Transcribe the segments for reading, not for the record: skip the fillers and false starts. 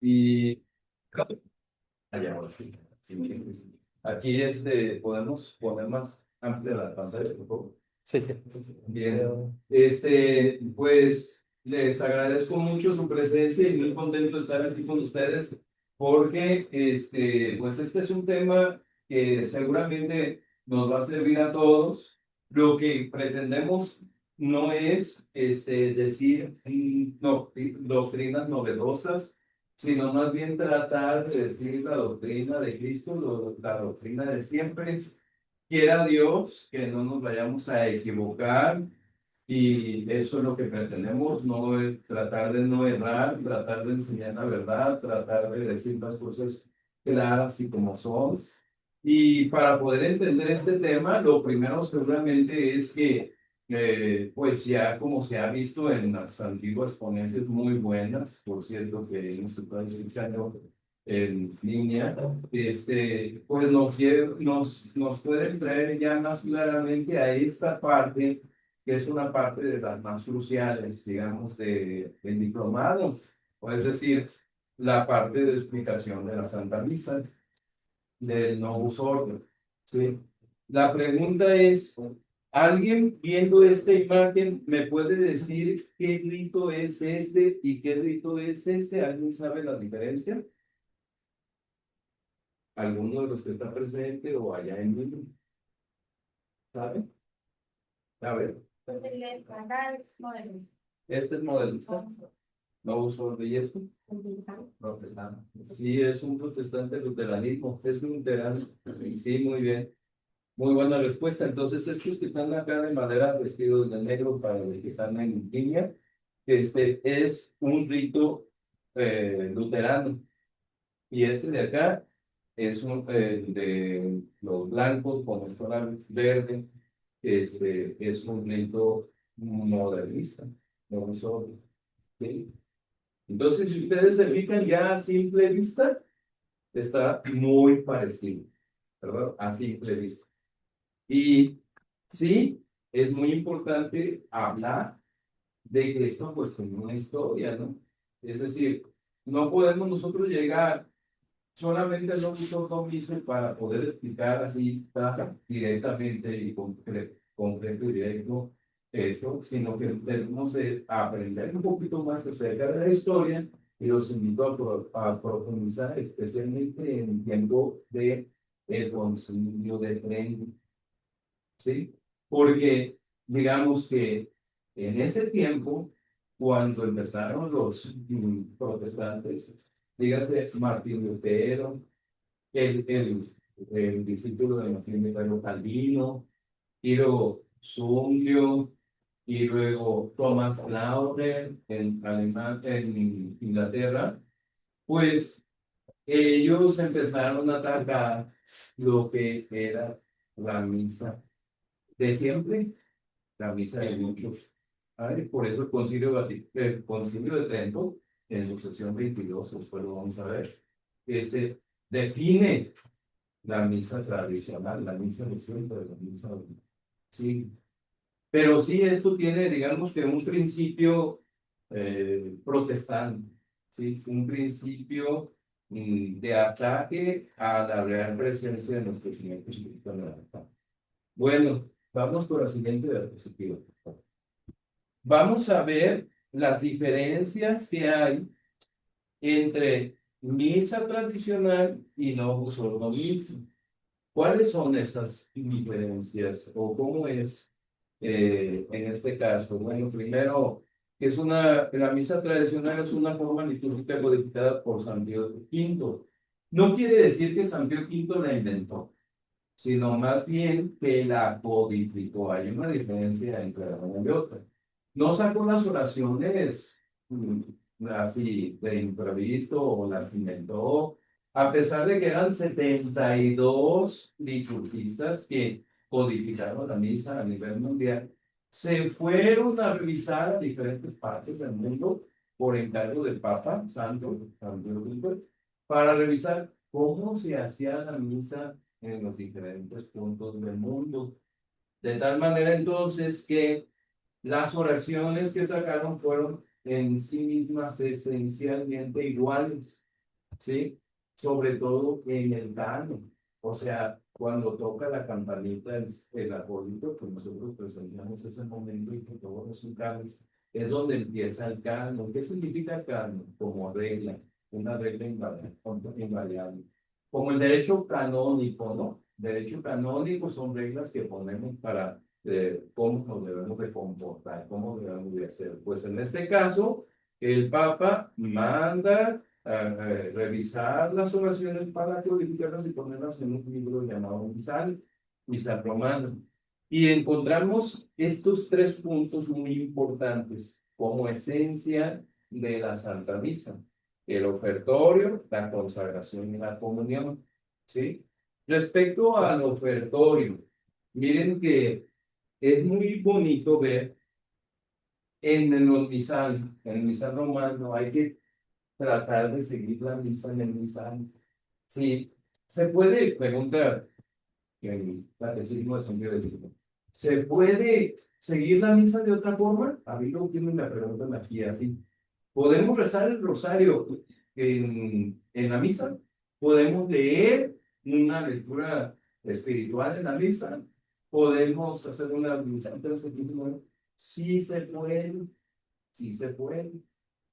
Y allá ahora sí. Aquí podemos poner más amplia la pantalla, por favor. Sí, sí. Bien. Pues les agradezco mucho su presencia y muy contento de estar aquí con ustedes porque pues este es un tema que seguramente nos va a servir a todos. Lo que pretendemos no es decir no, doctrinas novedosas, sino más bien tratar de decir la doctrina de Cristo, la doctrina de siempre. Quiera Dios que no nos vayamos a equivocar y eso es lo que pretendemos, no tratar de no errar, tratar de enseñar la verdad, tratar de decir las cosas claras y como son. Y para poder entender este tema, lo primero seguramente es que, pues ya como se ha visto en las antiguas ponencias muy buenas, por cierto, que hemos estado escuchando en línea, pues nos pueden traer ya más claramente a esta parte, que es una parte de las más cruciales, digamos, del diplomado, o es decir, la parte de explicación de la Santa Misa del Novus Ordo. ¿Sí? La pregunta es, ¿alguien viendo esta imagen me puede decir qué rito es este y qué rito es este? ¿Alguien sabe la diferencia? ¿Alguno de los que está presente o allá en vivo? ¿Sabe? A ver. Pues el estándar es modelo. Este es modelista. Novus Ordo y esto. Protestante. Sí, es un protestante luteranismo. Es luterano. Sí, muy bien. Muy buena respuesta. Entonces, estos que están acá de madera vestidos de negro para los que están en línea, es un rito luterano. Y este de acá es de los blancos con estola verde. Es un rito modernista. No solo, ¿sí? Entonces, si ustedes se fijan ya a simple vista, está muy parecido, ¿verdad? A simple vista. Y sí, es muy importante hablar de que esto pues tiene una historia, ¿no? Es decir, no podemos nosotros llegar solamente a un solo misil para poder explicar así directamente y concreto y directo esto, sino que tenemos que aprender un poquito más acerca de la historia y los invito a profundizar especialmente en el tiempo de el concilio de Trento. ¿Sí? Porque digamos que en ese tiempo, cuando empezaron los protestantes, dígase Martín Lutero, el, el, el discípulo de Martín Lutero Calvino, y luego Zwinglio, y luego Thomas Lauder en Inglaterra, pues ellos empezaron a atacar lo que era la misa de siempre, la misa de muchos. ¿Vale? Por eso el concilio de Trento, en su sesión 22, después lo vamos a ver, define la misa tradicional, la misa de siempre, la misa de... Sí, pero sí, esto tiene, digamos que un principio protestante, ¿sí? Un principio de ataque a la real presencia de nuestro Señor Jesucristo en la verdad. Bueno, vamos por la siguiente diapositiva. Vamos a ver las diferencias que hay entre misa tradicional y novus ordo misa. ¿Cuáles son esas diferencias o cómo es en este caso? Bueno, primero, la misa tradicional es una forma litúrgica codificada por San Pío V. No quiere decir que San Pío V la inventó, sino más bien que la codificó. Hay una diferencia entre una y otra. No sacó las oraciones así de improviso o las inventó, a pesar de que eran 72 liturgistas que codificaron la misa a nivel mundial, se fueron a revisar a diferentes partes del mundo por encargo del Papa Santo, para revisar cómo se hacía la misa en los diferentes puntos del mundo. De tal manera entonces que las oraciones que sacaron fueron en sí mismas esencialmente iguales. ¿sí? Sobre todo en el canon. O sea, cuando toca la campanita el arbolito, pues nosotros presenciamos ese momento y que todos los canon, es donde empieza el canon. ¿Qué significa canon? Como regla, una regla invariable. Como el derecho canónico, ¿no? Derecho canónico son reglas que ponemos para cómo nos debemos de comportar, cómo debemos de hacer. Pues en este caso, el Papa manda revisar las oraciones para codificarlas y ponerlas en un libro llamado Misal Romano. Y encontramos estos tres puntos muy importantes como esencia de la Santa Misa: el ofertorio, la consagración y la comunión. ¿Sí? Respecto al ofertorio, miren que es muy bonito ver en el misal romano, hay que tratar de seguir la misa en el misal. Sí, se puede preguntar, el catecismo de San Pío X, ¿se puede seguir la misa de otra forma? A mí lo que me preguntan aquí así. ¿Podemos rezar el rosario en la misa? ¿Podemos leer una lectura espiritual en la misa? ¿Podemos hacer una meditación? Sí se puede, sí se puede.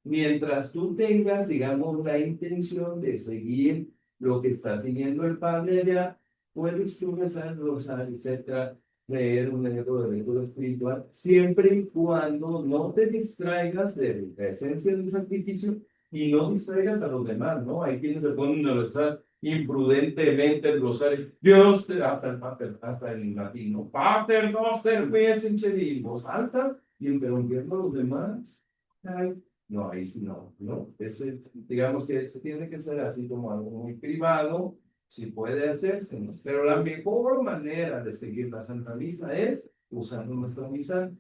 Mientras tú tengas, digamos, la intención de seguir lo que está siguiendo el Padre allá, puedes tú rezar el rosario, etcétera, leer un libro de lectura espiritual, siempre y cuando no te distraigas de la esencia del sacrificio y no distraigas a los demás, ¿no? Hay quienes se ponen a rezar imprudentemente el rosario. Dios, hasta el pater, hasta el latino, Pater noster, quies in celi, en voz alta, y interrumpiendo a los demás. Ay, no, ahí sí no, ¿no? Ese, digamos que ese tiene que ser así como algo muy privado, si puede hacerse, ¿no? Pero la mejor manera de seguir la Santa Misa es usando nuestra misa,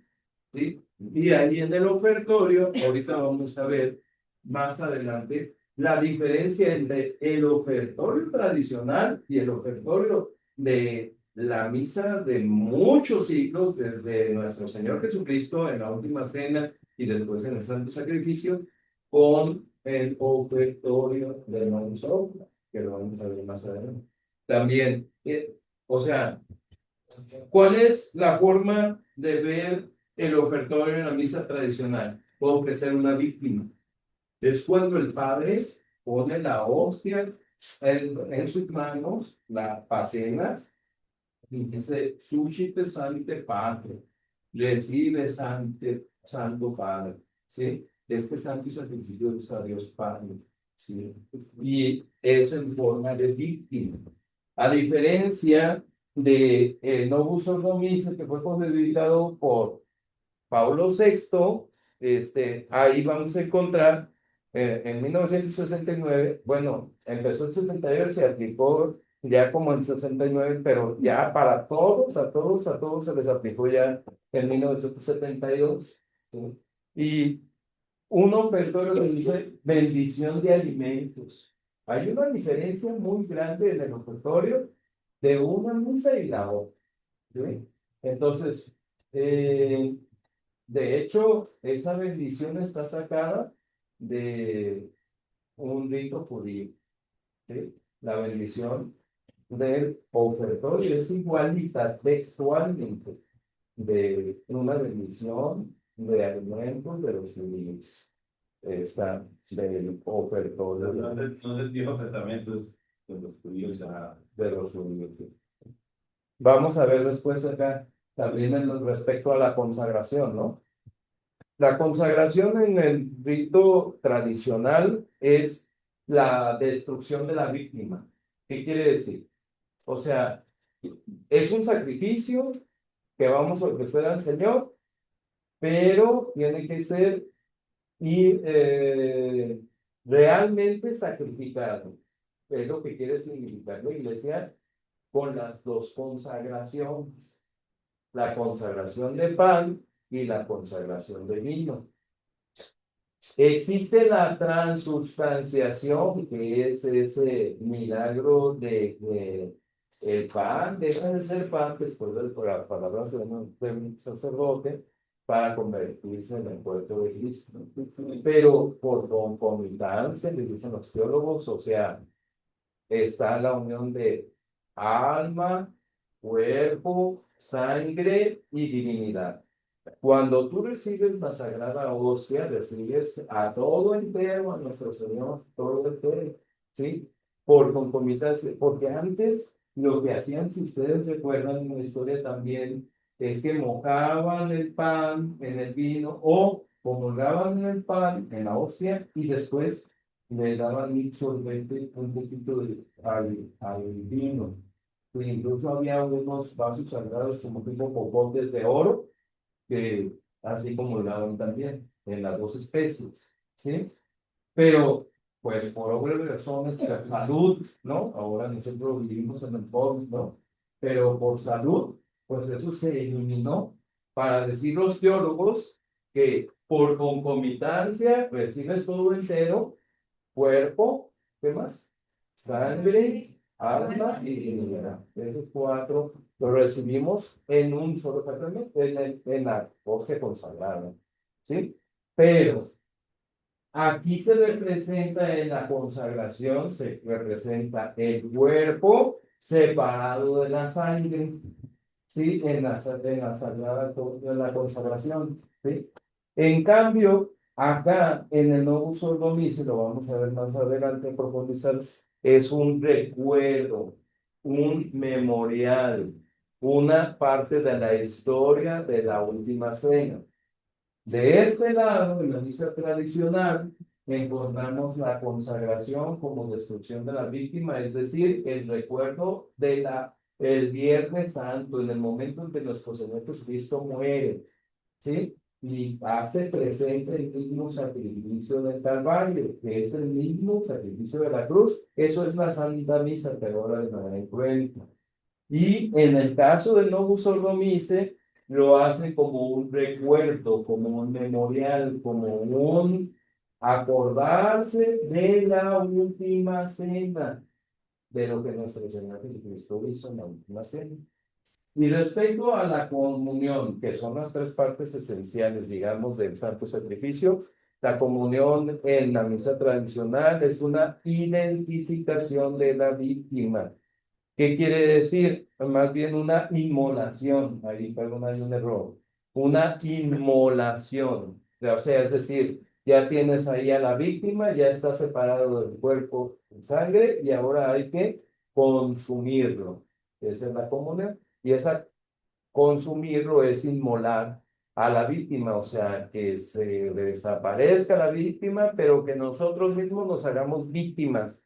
¿sí? Y ahí en el ofertorio, ahorita vamos a ver más adelante la diferencia entre el ofertorio tradicional y el ofertorio de la misa de muchos siglos, desde nuestro Señor Jesucristo en la última cena y después en el Santo Sacrificio, con el ofertorio de nosotros, que lo vamos a ver más adelante. También, o sea, ¿cuál es la forma de ver el ofertorio en la misa tradicional? Puede ofrecer una víctima. Es cuando el Padre pone la hostia en sus manos, la patena, y dice, Suscite Sancte Pater, recibe Santo Padre, ¿sí? Este santo sacrificio es a Dios Padre, ¿sí? Y es en forma de víctima. A diferencia de Novus Ordo Missae, que fue considerado por Pablo VI, ahí vamos a encontrar en 1969, bueno, empezó en 68, se aplicó ya como en 69, pero ya para todos, a todos se les aplicó ya en 1972. ¿Sí? Y un ofertorio que dice bendición de alimentos. Hay una diferencia muy grande en el ofertorio de una misa y la otra. ¿Sí? Entonces, de hecho, esa bendición está sacada de un rito judío, ¿sí? La bendición del ofertorio es igualita textualmente de una bendición de alimentos de los judíos. Está del ofertorio No del Viejo Testamento, es de los judíos de los judíos. Vamos a ver después acá también respecto a la consagración, ¿no? La consagración en el rito tradicional es la destrucción de la víctima. ¿Qué quiere decir? O sea, es un sacrificio que vamos a ofrecer al Señor, pero tiene que ser realmente sacrificado. Es lo que quiere significar la Iglesia con las dos consagraciones: la consagración de pan y la consagración de vino. Existe la transubstanciación, que es ese milagro de que el pan deja de ser pan después de la palabra de un sacerdote para convertirse en el cuerpo de Cristo. Pero por concomitancia, le dicen los teólogos, o sea, está la unión de alma, cuerpo, sangre y divinidad. Cuando tú recibes la Sagrada Hostia, recibes a todo entero, a nuestro Señor, todo entero, ¿sí? Por concomitancia, porque antes lo que hacían, si ustedes recuerdan en la historia también, es que mojaban el pan en el vino o comulgaban en el pan, en la hostia, y después le daban un sorbete, un poquito al vino. E incluso había unos vasos sagrados como tipo popotes de oro, que así como lo también en las dos especies, ¿sí? Pero, pues, por obras de razones, por salud, ¿no? Ahora nosotros vivimos en el COVID, ¿no? Pero por salud, pues eso se eliminó para decir los teólogos que por concomitancia recibes todo entero, cuerpo, ¿qué más? Sangre, alma y divinidad. Esos cuatro lo recibimos en un solo sacramento, en la hostia consagrada, ¿sí? Pero aquí se representa en la consagración, se representa el cuerpo separado de la sangre, ¿sí? En la consagración, ¿sí? En cambio, acá en el Novus Ordo Missi, lo vamos a ver más adelante, profundizar, es un recuerdo, un memorial, una parte de la historia de la última cena. De este lado, en la misa tradicional, encontramos la consagración como destrucción de la víctima, es decir, el recuerdo de el Viernes Santo, en el momento en que nuestro Señor Jesucristo muere, ¿sí? Y hace presente el mismo sacrificio del Calvario, que es el mismo sacrificio de la cruz. Eso es la Santa Misa que ahora de manera en cuenta. Y en el caso del Novus Ordo Missae, lo hace como un recuerdo, como un memorial, como un acordarse de la última cena, de lo que nuestro Señor Jesucristo hizo en la última cena. Y respecto a la comunión, que son las tres partes esenciales, digamos, del santo sacrificio, la comunión en la misa tradicional es una identificación de la víctima. ¿Qué quiere decir? Más bien una inmolación. Ahí, perdón, hay un error. Una inmolación. O sea, es decir, ya tienes ahí a la víctima, ya está separado del cuerpo en sangre y ahora hay que consumirlo. Esa es la comunión. Y esa consumirlo es inmolar a la víctima, o sea, que se desaparezca la víctima, pero que nosotros mismos nos hagamos víctimas.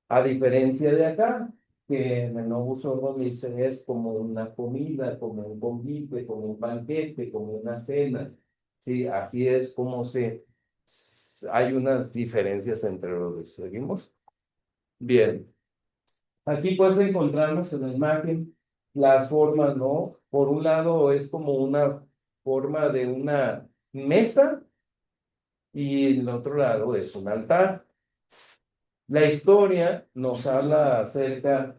A diferencia de acá, que en el Novus Ordo Missae es como una comida, como un convite, como un banquete, como una cena. Sí, así es como hay unas diferencias entre los dos. ¿Seguimos? Bien. Aquí pues encontramos en la imagen las formas, ¿no? Por un lado es como una forma de una mesa y el otro lado es un altar. La historia nos habla acerca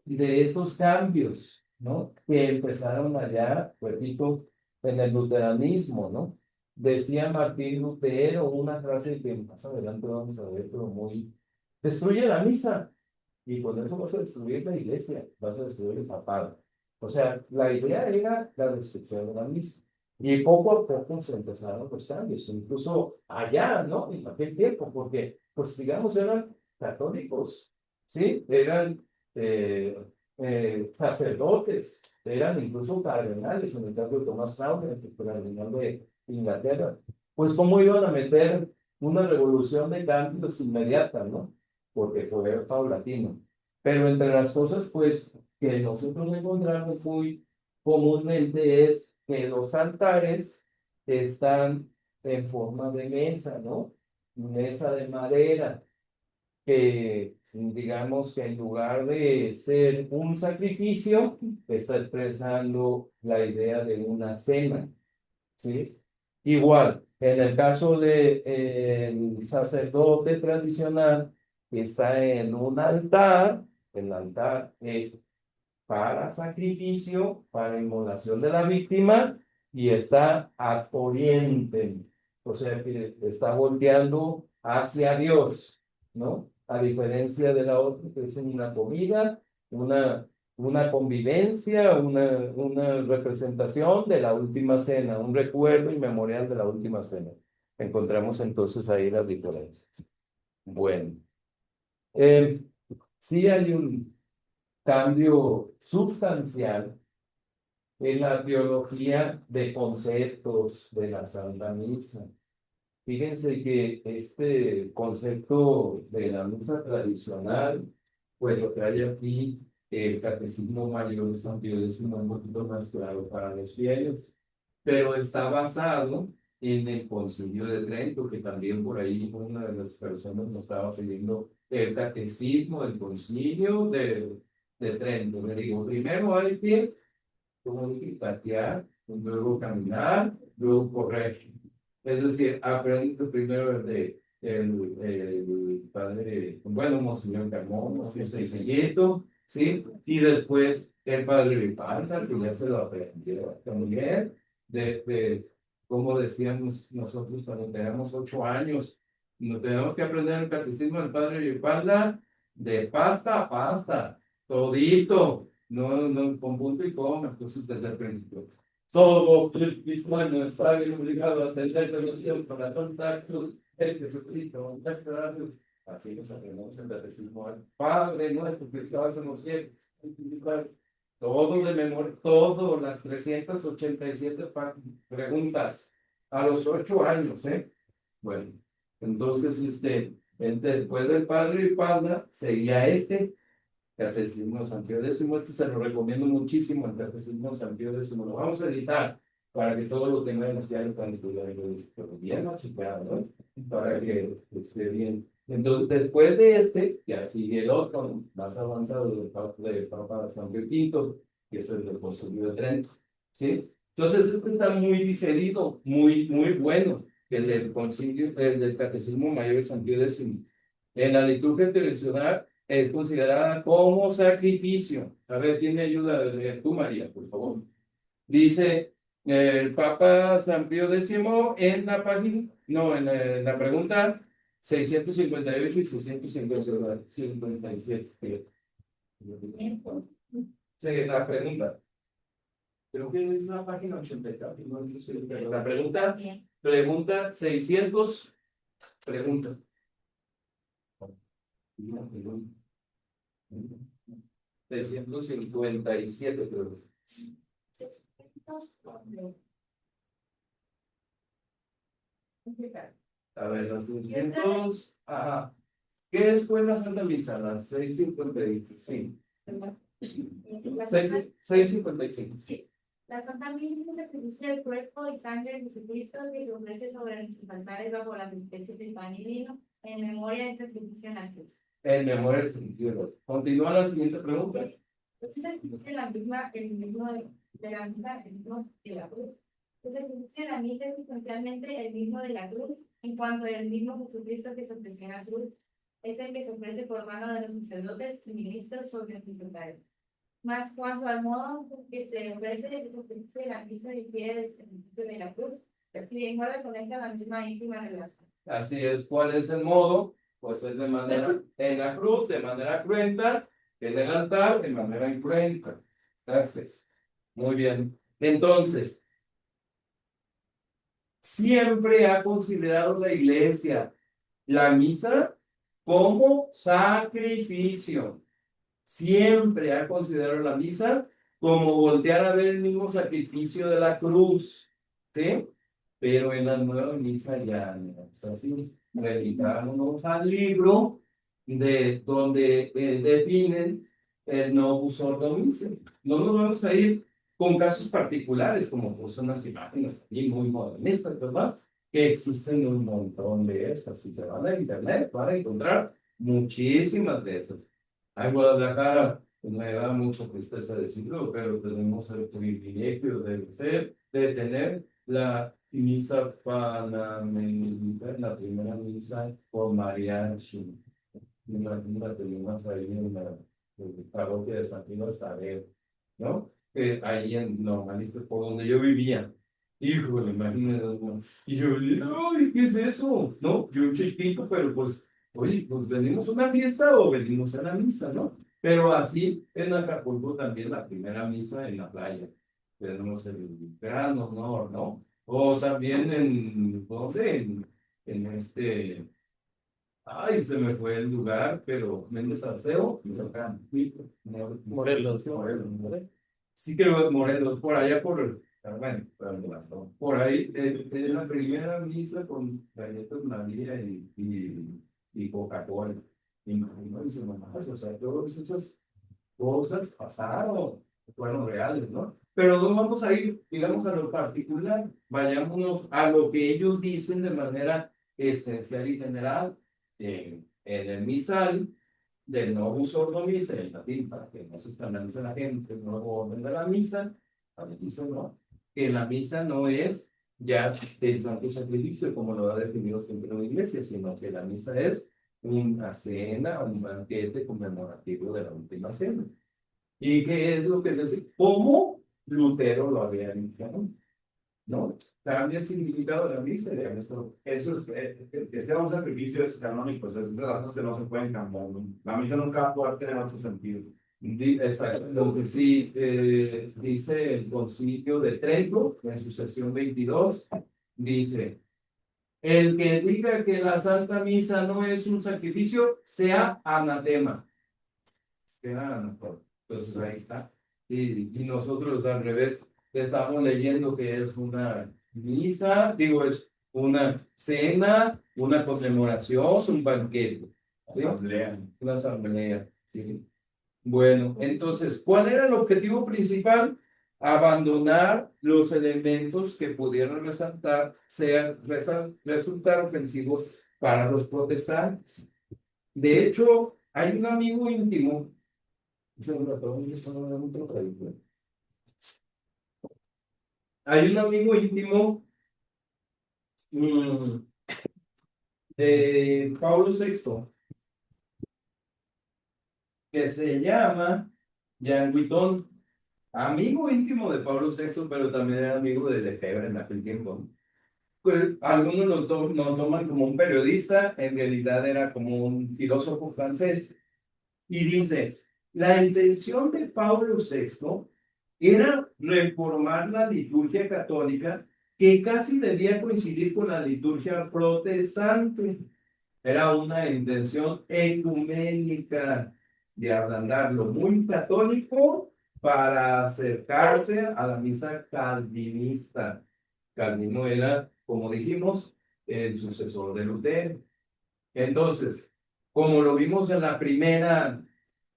de estos cambios, ¿no? Que empezaron allá, repito, en el luteranismo, ¿no? Decía Martín Lutero una frase que más adelante vamos a ver, pero muy... Destruye la misa y con eso vas a destruir la iglesia, vas a destruir el papado. O sea, la idea era la destrucción de la misa. Y poco a poco se empezaron los cambios, incluso allá, ¿no? En aquel tiempo, porque, pues digamos, eran católicos, ¿sí? Eran sacerdotes, eran incluso cardenales, en el caso de Tomás Crowder, el cardenal de Inglaterra. Pues, ¿cómo iban a meter una revolución de cambios inmediata, ¿no? Porque fue paulatino. Pero entre las cosas, pues, que nosotros encontramos muy comúnmente es que los altares están en forma de mesa, ¿no? Mesa de madera, que digamos que en lugar de ser un sacrificio, está expresando la idea de una cena, ¿sí? Igual, en el caso de el sacerdote tradicional que está en un altar, el altar es para sacrificio, para inmolación de la víctima, y está a oriente, o sea que está volteando hacia Dios, ¿no? A diferencia de la otra, que es una comida, una convivencia, una representación de la última cena, un recuerdo inmemorial de la última cena. Encontramos entonces ahí las diferencias. Bueno, eh, sí hay un cambio sustancial en la teología de conceptos de la Santa Misa. Fíjense que este concepto de la misa tradicional, pues lo trae aquí el Catecismo Mayor de San Pío X, un poquito más claro para los fieles, pero está basado en el Concilio de Trento, que también por ahí una de las personas nos estaba pidiendo el Catecismo del Concilio de Trento. Le digo, primero hay que, como dije, patear, luego caminar, luego correr. Es decir, aprendí primero el padre, bueno, Monseñor Carmón, Monseñor Selleto, ¿sí? Y después el padre Ripalda, que ya se lo aprendió también, como decíamos nosotros cuando teníamos 8 años, nos tenemos que aprender el catecismo del padre Ripalda de pasta a pasta, todito, no con punto y coma, entonces desde el principio. Todo cristiano está bien obligado a atender devoción para contactos el Jesucristo, así nos aprendemos el catecismo al Padre nuestro que estás en los cielos, todo de memoria, todo, las 387 preguntas a los 8 años, ¿eh? Bueno, entonces, después del Padre y Padre, seguía Catecismo de San Pío X, se lo recomiendo muchísimo, el Catecismo de San Pío X, lo vamos a editar para que todos lo tengamos ya en pero bien machicado, ¿no? Para que esté bien. Entonces, después de ya sigue el otro, más avanzado del Papa San Pío V, que es el del Concilio de Trento, ¿sí? Entonces, está muy digerido, muy bueno, el del Concilio, el del Catecismo Mayor de San Pío X. En la liturgia tradicional, es considerada como sacrificio. A ver, tiene ayuda de tú, María, por favor. Dice el Papa San Pío X en la página, no, en la pregunta 658 y 657. Sí, la pregunta. Creo que es la página 84. No, pero la pregunta 600, pregunta. 657, creo. A ver, los 600. Ajá. ¿Qué es pues la Santa Misa? Las 6:55. 6:55. Sí. La Santa Misa es el sacrificio del cuerpo y sangre de Jesucristo que se ofrece sobre nuestros altares bajo las especies de pan y vino en memoria del sacrificio en la cruz. En memoria del sacrificio. Continúa la siguiente pregunta. El mismo de la misa, el mismo de la cruz. El sacrificio de la misa es esencialmente el mismo de la cruz, en cuanto el mismo Jesucristo que se ofreció en la cruz es el que se ofrece por mano de los sacerdotes y ministros sobre los altares. Más cuanto al modo que se ofrece el sacrificio de la misa difiere del sacrificio de la cruz, si bien guarda con esta la misma íntima relación. Así es, ¿cuál es el modo? Pues es de manera, en la cruz, de manera cruenta, en el altar, de manera incruenta. Gracias. Muy bien. Entonces, siempre ha considerado la Iglesia la misa como sacrificio. Siempre ha considerado la misa como voltear a ver el mismo sacrificio de la cruz, ¿sí? Pero en la nueva misa ya no es así. Dedicámonos al libro donde definen el novus ordo missae. No nos vamos a ir con casos particulares, como pues unas imágenes aquí muy modernistas, ¿verdad? Que existen un montón de esas. Si se van a internet, van a encontrar muchísimas de esas. Hay Guadalajara, pues me da mucha tristeza decirlo, pero tenemos el privilegio de tener la misa panamericana, la primera misa con mariachi. La tenemos ahí en la parroquia de San Pino Estadero, ¿no? Ahí en Normalistas, por donde yo vivía. Híjole, imagínate, ¿no? Y yo, ay, ¿qué es eso? No, yo chiquito, pero pues, oye, pues venimos a una fiesta o venimos a la misa, ¿no? Pero así en Acapulco también la primera misa en la playa. Tenemos el Gran Honor, ¿no? O también en, ¿dónde? En este, ay, se me fue el lugar, pero Méndez Arceo, Michoacán, Morelos, ¿no? Morelos. Sí creo que Morelos, por allá por, bueno, por ahí, en la primera misa con galletas María y Coca-Cola. Y no dice mamás, o sea, todas esas cosas pasaron, fueron reales, ¿no? Pero no vamos a ir, digamos, a lo particular, vayámonos a lo que ellos dicen de manera esencial y general en el misal del Novus Ordo Missa, en latín, para que no se escandalice la gente, el nuevo orden de la misa, también dice, ¿no? Que la misa no es ya el santo sacrificio, como lo ha definido siempre la iglesia, sino que la misa es una cena, un banquete conmemorativo de la última cena. ¿Y qué es lo que dice? ¿Cómo Lutero lo había dicho? ¿No? Cambia el significado de la misa. Eso es, este un sacrificio es canónico, o sea, es de las cosas que no se pueden cambiar, ¿no? La misa nunca va a poder tener otro sentido. Exacto, lo que sí dice el Concilio de Trento, en su sesión 22, dice, el que diga que la Santa Misa no es un sacrificio, sea anatema. Sea anatema. Entonces ahí está. Y nosotros al revés estamos leyendo que es una misa, digo, es una cena, una conmemoración, un banquete. ¿Sí? Asamblea. Una asamblea. Sí. Bueno, entonces, ¿cuál era el objetivo principal? Abandonar los elementos que pudieran resultar ofensivos para los protestantes. De hecho, hay un amigo íntimo, hay un amigo íntimo mm, de Pablo VI que se llama Jean Guiton, amigo íntimo de Pablo VI, pero también era amigo de Lefebvre en aquel tiempo. Pues algunos lo toman como un periodista, en realidad era como un filósofo francés, y dice, la intención de Pablo VI era reformar la liturgia católica que casi debía coincidir con la liturgia protestante. Era una intención ecuménica de ablandar lo muy católico para acercarse a la misa calvinista. Calvino era, como dijimos, el sucesor de Lutero. Entonces, como lo vimos en la primera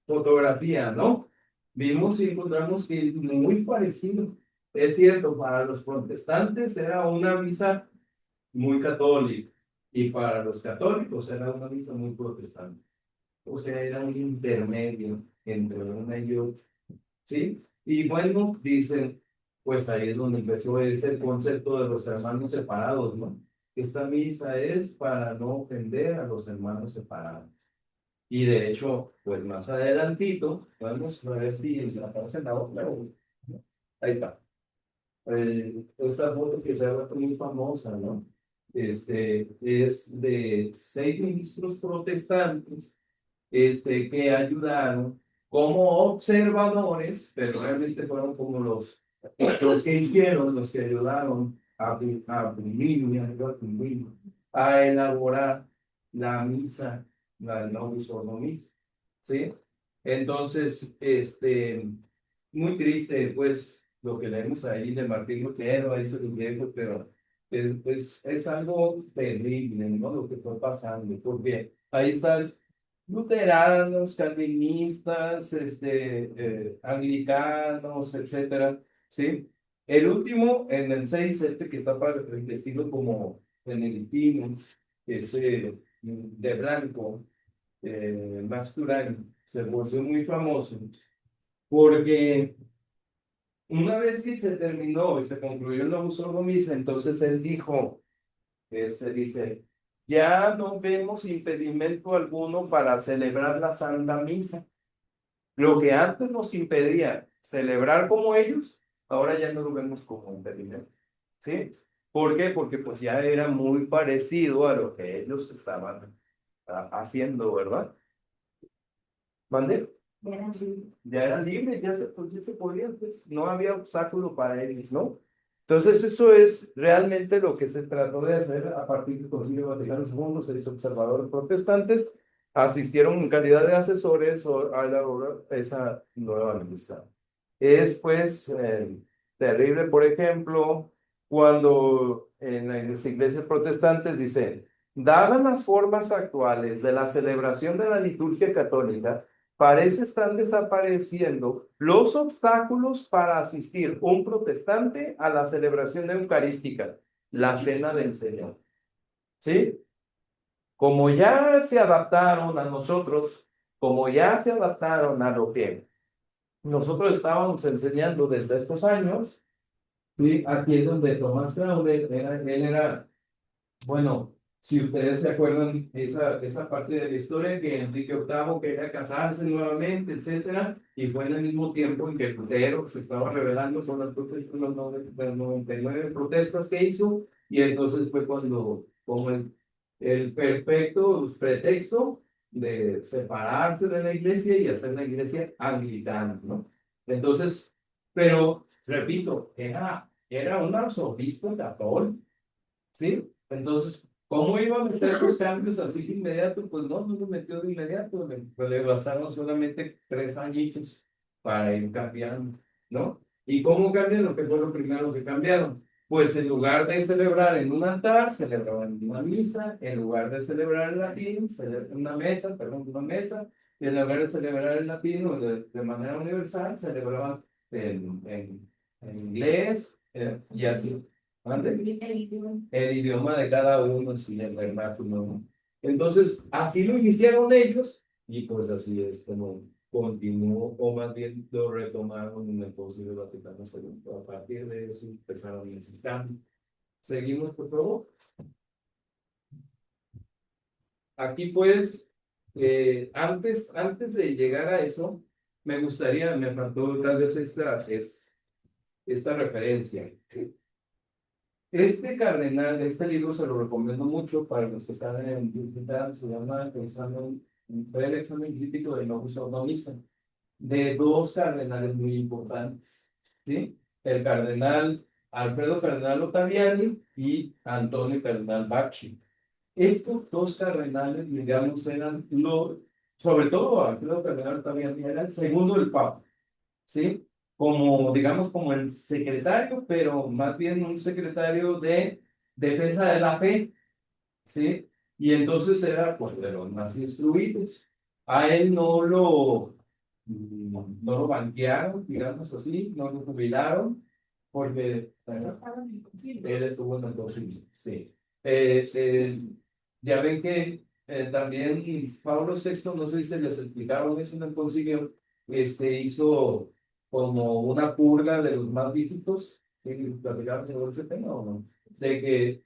fotografía, ¿no? Vimos y encontramos que es muy parecido. Es cierto, para los protestantes era una misa muy católica y para los católicos era una misa muy protestante. O sea, era un intermedio entre una y otra. ¿Sí? Y bueno, dicen, pues ahí es donde empezó ese concepto de los hermanos separados, ¿no? Esta misa es para no ofender a los hermanos separados. Y de hecho, pues más adelantito, vamos a ver si aparece en la otra. Ahí está. Esta foto que se ha vuelto muy famosa, ¿no? Es de 6 ministros protestantes que ayudaron como observadores, pero realmente fueron como los que hicieron, los que ayudaron a elaborar la misa, la Novus Ordo Missa, ¿sí? Entonces, muy triste, pues, lo que leemos ahí de Martín Lutero, ahí se lo digo, pero es algo terrible, ¿no? Lo que fue pasando, porque ahí está luteranos, calvinistas, anglicanos, etcétera, ¿sí? El último, en el 6 que está para el vestido como benedictino, ese de blanco, Masturani, se volvió muy famoso, porque una vez que se terminó y se concluyó el Novus Ordo Missa, entonces él dijo, dice, ya no vemos impedimento alguno para celebrar la Santa Misa. Lo que antes nos impedía celebrar como ellos, ahora ya no lo vemos como impedimento. ¿sí? ¿Por qué? Porque pues ya era muy parecido a lo que ellos estaban haciendo, ¿verdad? ¿Mande? Ya eran libres, pues, ya se podían, pues, no había obstáculo para ellos, ¿no? Entonces eso es realmente lo que se trató de hacer a partir del Concilio Vaticano II. Seis observadores protestantes asistieron en calidad de asesores a elaborar esa nueva misa. Es pues terrible, por ejemplo, cuando en las iglesias protestantes dicen, dadas las formas actuales de la celebración de la liturgia católica, parece estar desapareciendo los obstáculos para asistir un protestante a la celebración eucarística, la cena del Señor. ¿Sí? Como ya se adaptaron a nosotros, como ya se adaptaron a lo que nosotros estábamos enseñando desde estos años, ¿sí? Aquí es donde Tomás Claude, él era, bueno, si ustedes se acuerdan, esa parte de la historia que Enrique VIII quería casarse nuevamente, etcétera, y fue en el mismo tiempo en que Lutero se estaba rebelando con las protestas, las 99 protestas que hizo, y entonces fue cuando, como el perfecto pretexto de separarse de la iglesia y hacer la iglesia anglicana, ¿no? Entonces, pero, repito, era un arzobispo católico, ¿sí? Entonces, ¿cómo iba a meter los cambios así de inmediato? Pues no los metió de inmediato, le bastaron solamente 3 añitos para ir cambiando, ¿no? ¿Y cómo cambian? Lo que fue lo primero que cambiaron. Pues en lugar de celebrar en un altar, celebraban en una misa, en lugar de celebrar en latín, una mesa, y en lugar de celebrar en latín o de manera universal, celebraban en inglés, y así. ¿Mande? El idioma de cada uno, sí, el vernáculo, ¿no? Entonces, así lo iniciaron ellos, y pues así es como continuó, o más bien lo retomaron en el Concilio Vaticano II. A partir de eso empezaron a cambios. Seguimos, por favor. Aquí pues, antes de llegar a eso, me faltó tal vez esta referencia. Este cardenal, este libro se lo recomiendo mucho para los que están en digital, se llama Pensando en el examen crítico de Novus Ordo Missa, de dos cardenales muy importantes, ¿sí? El cardenal Alfredo Cardenal Ottaviani y Antonio Cardenal Bacci. Estos dos cardenales, digamos, sobre todo Alfredo Cardenal Ottaviani era el segundo del Papa, ¿sí? Como, digamos, como el secretario, pero más bien un secretario de defensa de la fe, ¿sí? Y entonces era, pues, de los más instruidos. A él no lo banquearon, digamos así, no lo jubilaron, porque él estuvo en el concilio, sí. Ya ven que también Pablo VI, no sé si se les explicaron eso en el concilio, hizo como una purga de los más viejitos, ¿sí? ¿Platicamos sobre ese tema o no? De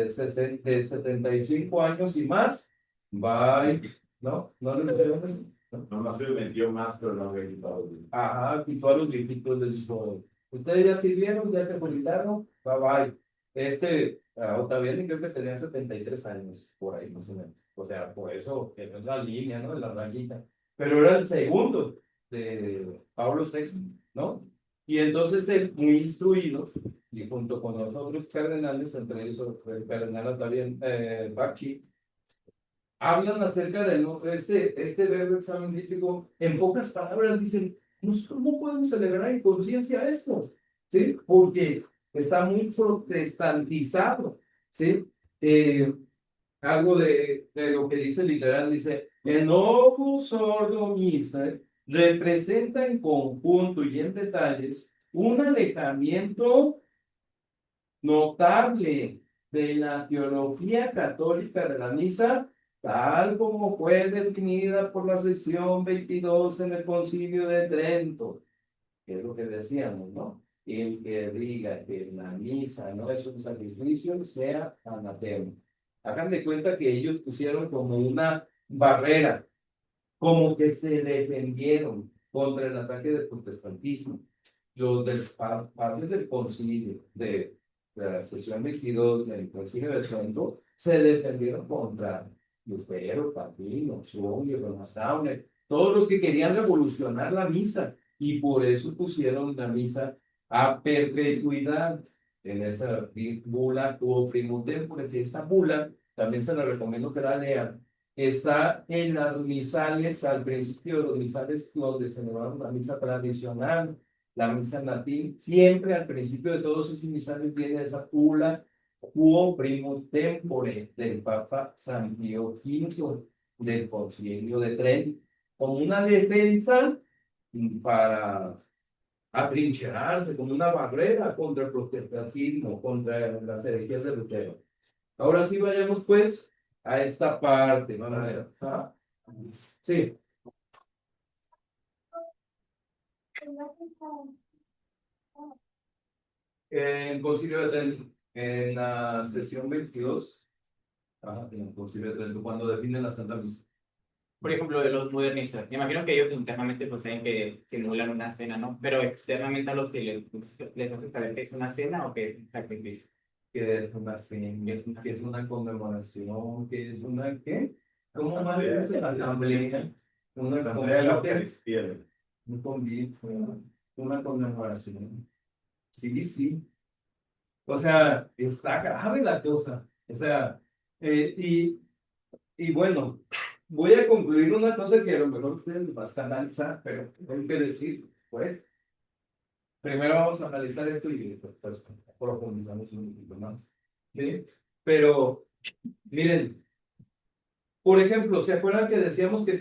75 años y más, va, ¿no? ¿No les dijeron eso? No, no se metió más, pero no había quitado. Ajá, quitó a los viejitos les dijo, ustedes ya sirvieron, ya se jubilaron, bye bye. Ottaviani creo que tenía 73 años, por ahí más o menos. O sea, por eso, que no es la línea, ¿no? Es la rayita. Pero era el segundo de Pablo VI, ¿no? Y entonces él, muy instruido, y junto con los otros cardenales, entre ellos el cardenal Ottaviani Bacci, hablan acerca de este verbo examen crítico. En pocas palabras dicen, ¿cómo podemos celebrar en conciencia esto? ¿Sí? Porque está muy protestantizado, ¿sí? Algo de lo que dice literal, dice, el Novus Ordo Missae representa en conjunto y en detalles un alejamiento notable de la teología católica de la misa, tal como fue definida por la sesión 22 en el Concilio de Trento, que es lo que decíamos, ¿no? El que diga que la misa no es un sacrificio, sea anatema. Hagan de cuenta que ellos pusieron como una barrera, como que se defendieron contra el ataque del protestantismo. Los padres del concilio, de la sesión 22 del Concilio de Trento se defendieron contra Lutero, Calvino, Zwingli, Towner, todos los que querían revolucionar la misa, y por eso pusieron la misa a perpetuidad en esa bula Quo Primo Tempore, que esa bula, también se la recomiendo que la lean, está en las misales, al principio de los misales donde se celebraron la misa tradicional, la misa en latín, siempre al principio de todos esos misales viene esa bula Quo Primo Tempore del Papa San Pío V del Concilio de Trento, como una defensa para atrincherarse, como una barrera contra el protestantismo, contra las herejías de Lutero. Ahora sí vayamos pues a esta parte. Vamos a ver. ¿Ah? Sí. En el Concilio de Trento, en la sesión 22, en el Concilio de Trento, cuando definen la Santa Misa. Por ejemplo, de los modernistas. Me imagino que ellos internamente pues saben que simulan una cena, ¿no? Pero externamente a los que les hace saber que es una cena o que es un sacrificio. Que es una cena, que es una conmemoración, que es una, ¿qué? ¿Cómo más dice? Asamblea, una Asamblea de la convite, Eucaristía. un convite, una conmemoración. Sí, sí. O sea, está grave la cosa. O sea, y bueno, voy a concluir una cosa que a lo mejor ustedes van a analizar, pero tengo que decir, pues, primero vamos a analizar esto y después profundizamos un poquito más. ¿Sí? Pero, miren, por ejemplo, ¿se acuerdan que decíamos que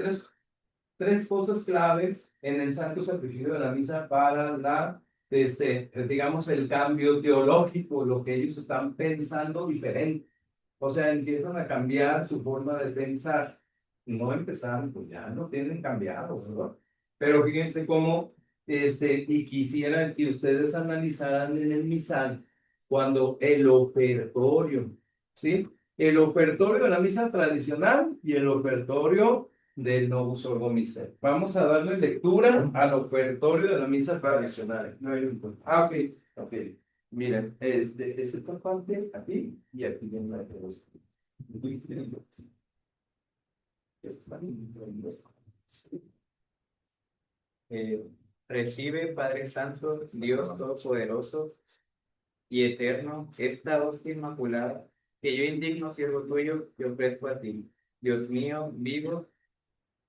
tres cosas claves en el santo sacrificio de la misa para la, digamos, el cambio teológico, lo que ellos están pensando diferente? O sea, empiezan a cambiar su forma de pensar. No empezaron, pues ya no tienen cambiado, ¿verdad? Pero fíjense cómo, y quisiera que ustedes analizaran en el misal cuando el ofertorio, ¿sí? El ofertorio de la misa tradicional y el ofertorio del Novus Ordo Missae. Vamos a darle lectura al ofertorio de la misa tradicional. Ah, ok, ok. Miren, es esta parte aquí y aquí viene la de los. Recibe, Padre Santo, Dios Todopoderoso y Eterno, esta hostia inmaculada, que yo indigno siervo tuyo, te ofrezco a ti, Dios mío, vivo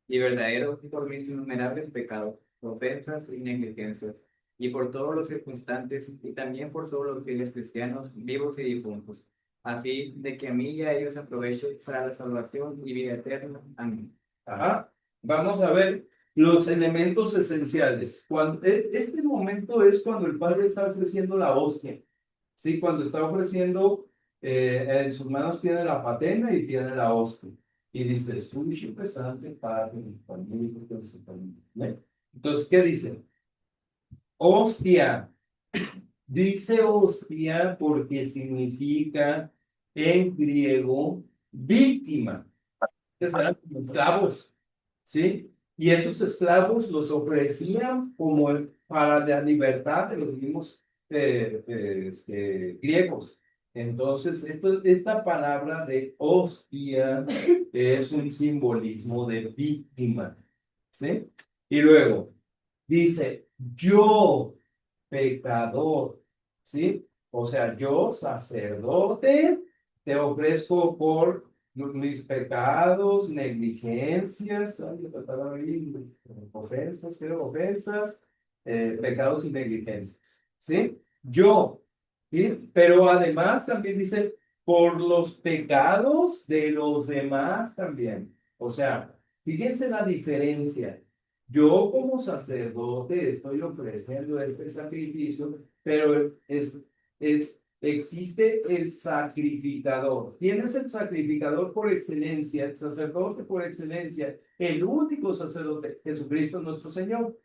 y verdadero por mis innumerables pecados, ofensas y negligencias, y por todos los circunstantes, y también por todos los fieles cristianos, vivos y difuntos, a fin de que a mí y a ellos aproveche para la salvación y vida eterna. Amén. Ajá. Vamos a ver los elementos esenciales. Este momento es cuando el Padre está ofreciendo la hostia. Sí, cuando está ofreciendo, en sus manos tiene la patena y tiene la hostia. Y dice, sushi pesante, Padre, ¿eh? Entonces, ¿qué dice? Hostia. Dice hostia porque significa en griego víctima. Entonces eran como esclavos, ¿sí? Y esos esclavos los ofrecían como para la libertad de los mismos griegos. Entonces, esta palabra de hostia es un simbolismo de víctima, ¿sí? Y luego dice, yo, pecador, ¿sí? O sea, yo, sacerdote, te ofrezco por mis pecados, negligencias, ofensas, creo, ofensas, pecados y negligencias, ¿sí? Yo, ¿sí? Pero además también dice, por los pecados de los demás también. O sea, fíjense la diferencia. Yo como sacerdote estoy ofreciendo este sacrificio, pero existe el sacrificador. ¿Quién es el sacrificador por excelencia? El sacerdote por excelencia. El único sacerdote, Jesucristo nuestro Señor.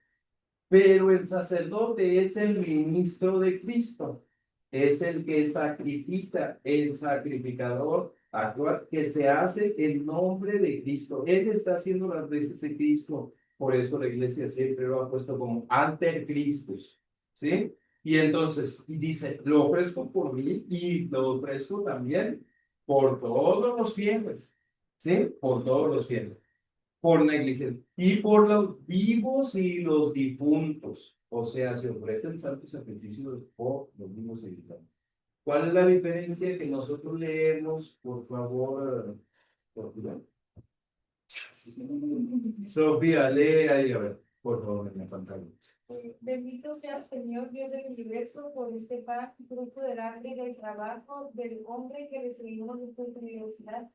Pero el sacerdote es el ministro de Cristo. Es el que sacrifica, el sacrificador actual, que se hace en nombre de Cristo. Él está haciendo las veces de Cristo. Por eso la iglesia siempre lo ha puesto como ante Cristo. ¿Sí? Y entonces, y dice, lo ofrezco por mí y lo ofrezco también por todos los fieles, ¿sí? Por todos los fieles, por negligencia y por los vivos y los difuntos. O sea, se ofrecen santos sacrificios por los vivos y difuntos. ¿Cuál es la diferencia que nosotros leemos, por favor, Portugal? Sofía, lee ahí, a ver, por favor, en la pantalla. Bendito sea el Señor Dios del universo por este pan, fruto del hambre y del trabajo del hombre que recibimos de tu generosidad.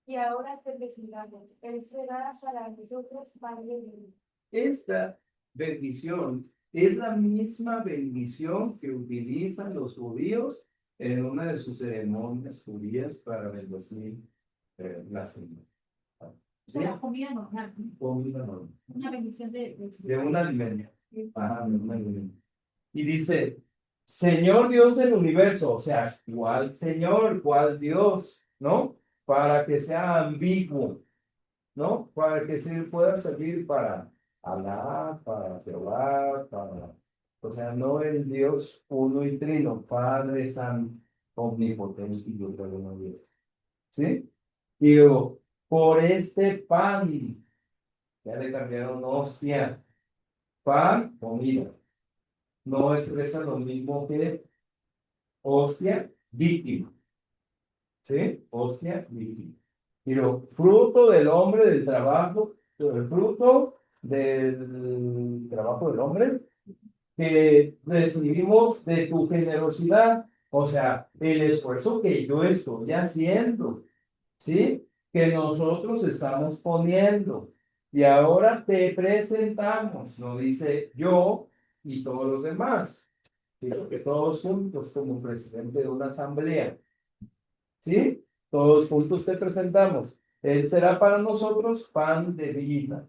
Y ahora te presentamos. Él será para nosotros Padre de Dios. Esta bendición es la misma bendición que utilizan los judíos en una de sus ceremonias judías para bendecir la semilla. O sea, la comida normal, ¿no? Comida normal. Una bendición De un alimento. Ajá, de un alimento. Y dice, Señor Dios del universo, o sea, ¿cuál Señor? ¿Cuál Dios? ¿No? Para que sea ambiguo, ¿no? Para que se pueda servir para Alá, para Jehová, para... O sea, no el Dios uno y trino, Padre Santo, omnipotente y Dios de uno Dios. ¿Sí? Y luego, por este pan, ya le cambiaron hostia, pan, comida. No expresa lo mismo que hostia, víctima. ¿Sí? Hostia, víctima. Pero fruto del hombre, del trabajo, el fruto del trabajo del hombre que recibimos de tu generosidad, o sea, el esfuerzo que yo estoy haciendo, ¿sí? Que nosotros estamos poniendo. Y ahora te presentamos, no dice yo y todos los demás, sino que todos juntos como presidente de una asamblea, ¿sí? Todos juntos te presentamos. Él será para nosotros pan de vida.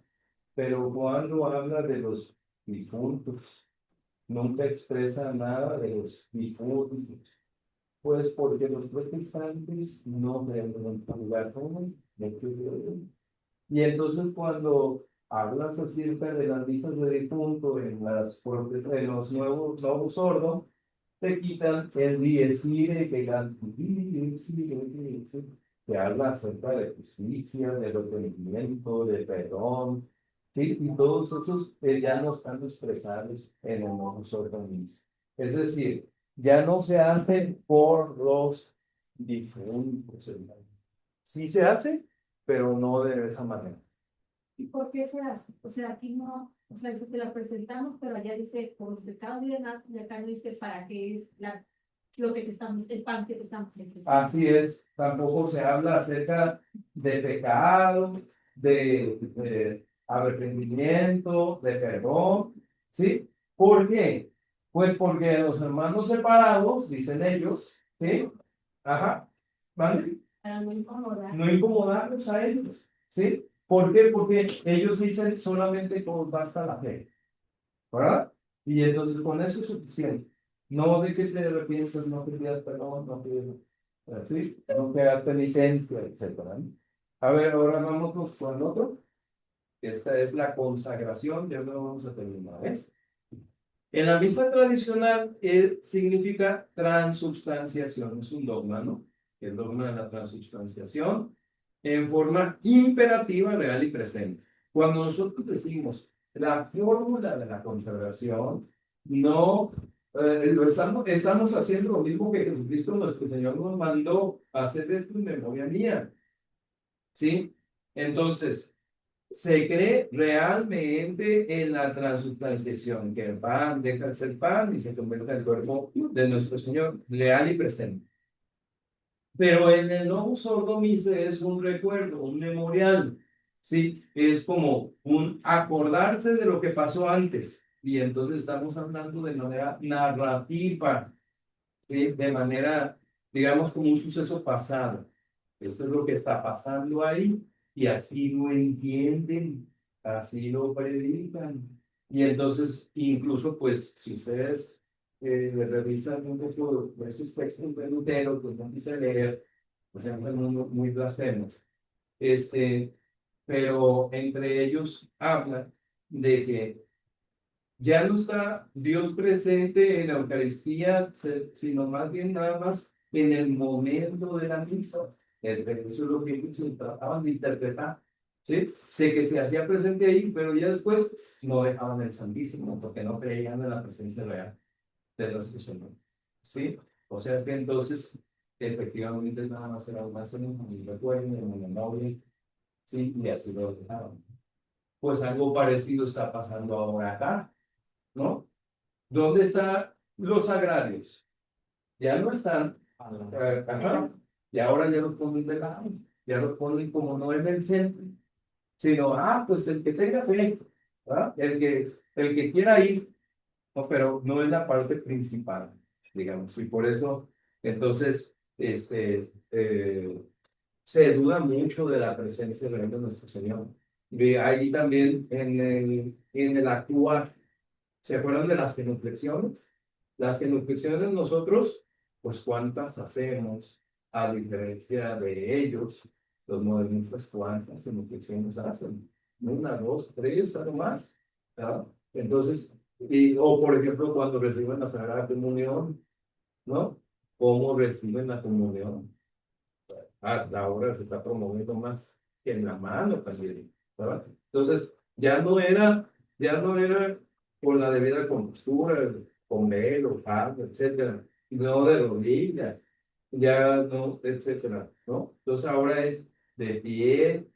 Pero cuando habla de los difuntos, nunca expresa nada de los difuntos. Pues porque los protestantes no ven en lugar común. Y entonces cuando hablas acerca de las misas de difunto en los nuevos sordos, te quitan el diezire que que habla acerca de justicia, de arrepentimiento, de perdón, ¿sí? Y todos esos ya no están expresados en el nuevo sordo. Es decir, ya no se hace por los difuntos, hermano. Sí se hace, pero no de esa manera. ¿Y por qué se hace? O sea, aquí no, o sea, dice que la presentamos, pero allá dice por los pecados y demás, y acá no dice para qué es lo que te estamos, el pan que te estamos ofreciendo. Así es, tampoco se habla acerca de pecado, de arrepentimiento, de perdón, ¿sí? ¿Por qué? Pues porque los hermanos separados, dicen ellos, ¿sí? Ajá, ¿vale? Para no incomodar. No incomodarlos a ellos, ¿sí? ¿Por qué? Porque ellos dicen solamente con basta la fe, ¿verdad? Y entonces con eso es suficiente. No de que te arrepientas, no te pidas perdón, no te, ¿sí? No te hagas penitencia, etcétera, ¿no? A ver, ahora vamos con el otro. Esta es la consagración, ya lo vamos a terminar, ¿eh? En la misa tradicional significa transubstanciación, es un dogma, ¿no? El dogma de la transubstanciación en forma imperativa, real y presente. Cuando nosotros decimos la fórmula de la consagración, no estamos haciendo lo mismo que Jesucristo nuestro Señor nos mandó hacer esto en memoria mía. ¿Sí? Entonces, se cree realmente en la transubstanciación, que el pan deja de ser pan y se convierte en el cuerpo de nuestro Señor, real y presente. Pero en el Novus Sordo Mise es un recuerdo, un memorial, ¿sí? Es como un acordarse de lo que pasó antes. Y entonces estamos hablando de manera narrativa, ¿sí? De manera, digamos, como un suceso pasado. Eso es lo que está pasando ahí y así lo entienden, así lo predican. Y entonces, incluso, pues, si ustedes revisan un poco de esos textos de Lutero, pues no quise leer, o sea, muy blasfemos. Pero entre ellos habla de que Ya no está Dios presente en la Eucaristía, sino más bien nada más en el momento de la misa. Eso es lo que ellos trataban de interpretar, ¿sí? De que se hacía presente ahí, pero ya después no dejaban el Santísimo porque no creían en la presencia real de nuestro Señor, ¿sí? O sea que entonces, efectivamente, nada más era más en el recuerdo, en la memoria, ¿sí? Y así lo dejaban. Pues algo parecido está pasando ahora acá, ¿no? ¿Dónde están los agrarios? Ya no están. Ajá. Y ahora ya los ponen de lado. Ya los ponen como no en el centro, sino, pues el que tenga fe, ¿verdad? El que quiera ir, no, pero no es la parte principal, digamos. Y por eso, entonces, se duda mucho de la presencia real de nuestro Señor. Y ahí también en el actuar. ¿Se acuerdan de las genuflexiones? Las genuflexiones nosotros, pues cuántas hacemos, a diferencia de ellos, los modernistas, cuántas genuflexiones hacen. Una, dos, tres, algo más. ¿Verdad? Entonces, o por ejemplo, cuando reciben la Sagrada Comunión, ¿no? ¿Cómo reciben la comunión? Hasta ahora se está promoviendo más que en la mano también, ¿verdad? Entonces, ya no era con la debida compostura, con velo, falda, etcétera, no de rodillas, ya no, etcétera, ¿no? Entonces ahora es de pie,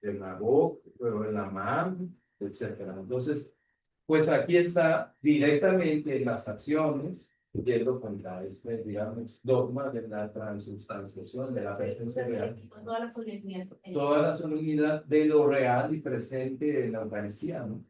en la boca, pero en la mano, etcétera. Entonces, pues aquí está directamente en las acciones, yendo contra digamos, dogma de la transustanciación de la presencia real. Toda la solemnidad. Toda la solemnidad de lo real y presente en la Eucaristía, ¿no?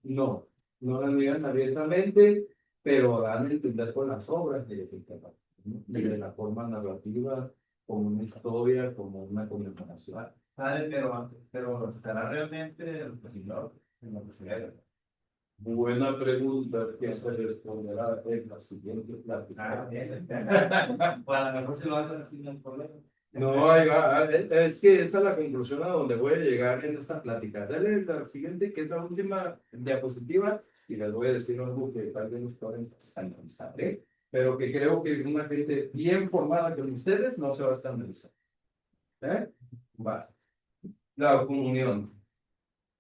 No, no la niegan abiertamente, pero dan a entender con las obras de la forma narrativa, como una historia, como una conmemoración. Padre, pero ¿estará realmente el Señor en lo que se ve? Buena pregunta que se responderá en la siguiente plática. Pues a lo mejor se lo hacen así, no hay problema. No, ahí va, es que esa es la conclusión a donde voy a llegar en esta plática. Dale la siguiente, que es la última diapositiva, y les voy a decir algo que tal vez nos pueden escandalizar, ¿eh? Pero que creo que una gente bien formada como ustedes no se va a escandalizar. ¿Eh? Va. La comunión.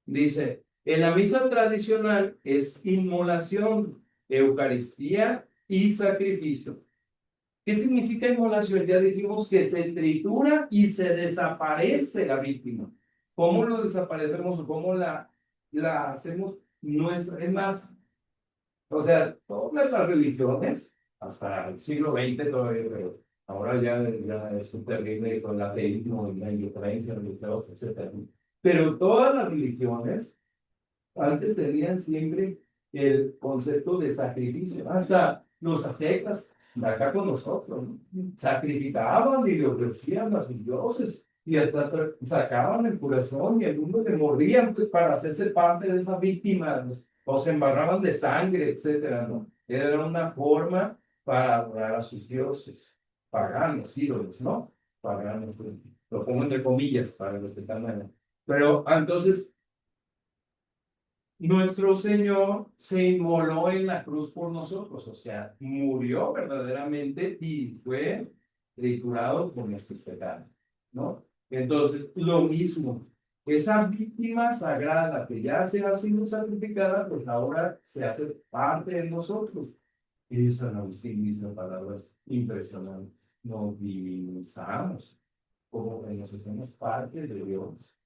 Dice, en la misa tradicional es inmolación, Eucaristía y sacrificio. ¿Qué significa inmolación? Ya dijimos que se tritura y se desaparece la víctima. ¿Cómo lo desaparecemos o cómo la hacemos nuestra? Es más, o sea, todas las religiones, hasta el siglo XX todavía, pero ahora ya es un terrible con el ateísmo y la indiferencia religiosa, etc. Pero todas las religiones antes tenían siempre el concepto de sacrificio. Hasta los aztecas, acá con nosotros, ¿no? Sacrificaban y le ofrecían a sus dioses y hasta sacaban el corazón y el mundo le mordían pues, para hacerse parte de esa víctima, pues, o se embarraban de sangre, etcétera, ¿no? Era una forma para adorar a sus dioses, paganos, ídolos, ¿no? Paganos, lo pongo entre comillas para los que están allá. Pero entonces, nuestro Señor se inmoló en la cruz por nosotros, o sea, murió verdaderamente y fue triturado por nuestros pecados, ¿no? Entonces, lo mismo, esa víctima sagrada que ya se ha sido sacrificada, pues ahora se hace parte de nosotros. Y San Agustín dice palabras impresionantes. Nos divinizamos, como que nos hacemos parte de Dios.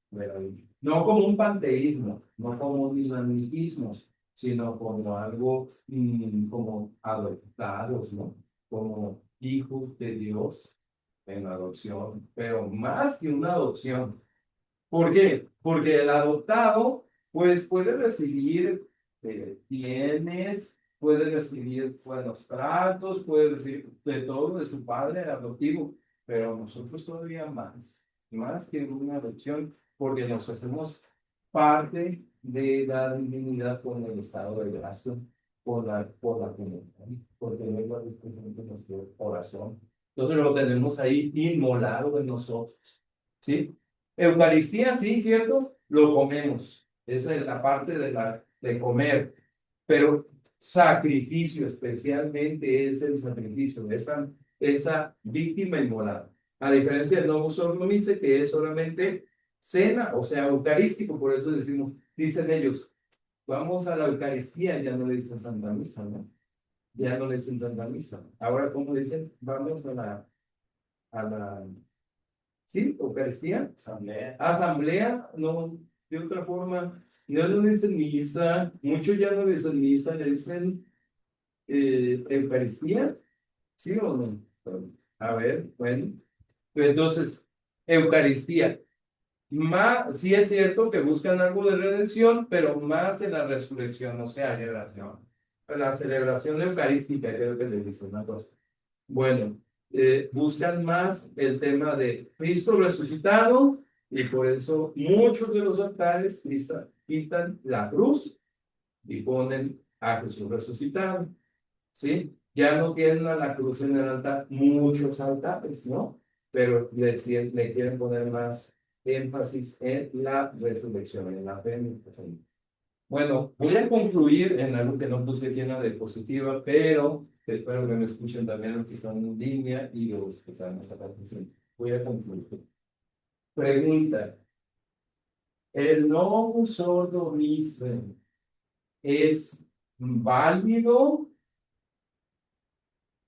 No como un panteísmo, no como un dinamitismo, sino como algo como adoptados, ¿no? Como hijos de Dios en adopción, pero más que una adopción. ¿Por qué? Porque el adoptado, pues puede recibir bienes, puede recibir buenos tratos, puede recibir de todo de su padre el adoptivo, pero nosotros todavía más que una adopción, porque nos hacemos parte de la divinidad con el estado de gracia, por la comunión, por tenerlo a disposición de nuestro corazón. Entonces lo tenemos ahí inmolado en nosotros, ¿sí? Eucaristía, sí, ¿cierto? Lo comemos. Esa es la parte de comer. Pero sacrificio, especialmente es el sacrificio de esa víctima inmolada. A diferencia del Novus Ordo Missae, que es solamente cena, o sea, eucarístico, por eso decimos, dicen ellos, vamos a la Eucaristía, ya no le dicen Santa Misa, ¿no? Ya no le dicen Santa Misa. Ahora, ¿cómo dicen? Vamos a la, ¿sí? Eucaristía. Asamblea. Asamblea, no, de otra forma, no le dicen misa, muchos ya no le dicen misa, le dicen Eucaristía, ¿sí o no? A ver, bueno, entonces, Eucaristía. Más, sí es cierto que buscan algo de redención, pero más en la resurrección, o sea, la celebración eucarística, creo que le dicen una cosa. Bueno, buscan más el tema de Cristo resucitado y por eso muchos de los altares quitan la cruz y ponen a Jesús resucitado, ¿sí? Ya no tienen a la cruz en el altar, muchos altares, ¿no? Pero le quieren poner más énfasis en la resurrección, en la fe. Bueno, voy a concluir en algo que no puse aquí en la diapositiva, pero espero que me escuchen también los que están en línea y los que están acá presentes. Voy a concluir. Pregunta. ¿El Novus Ordo Missae es válido?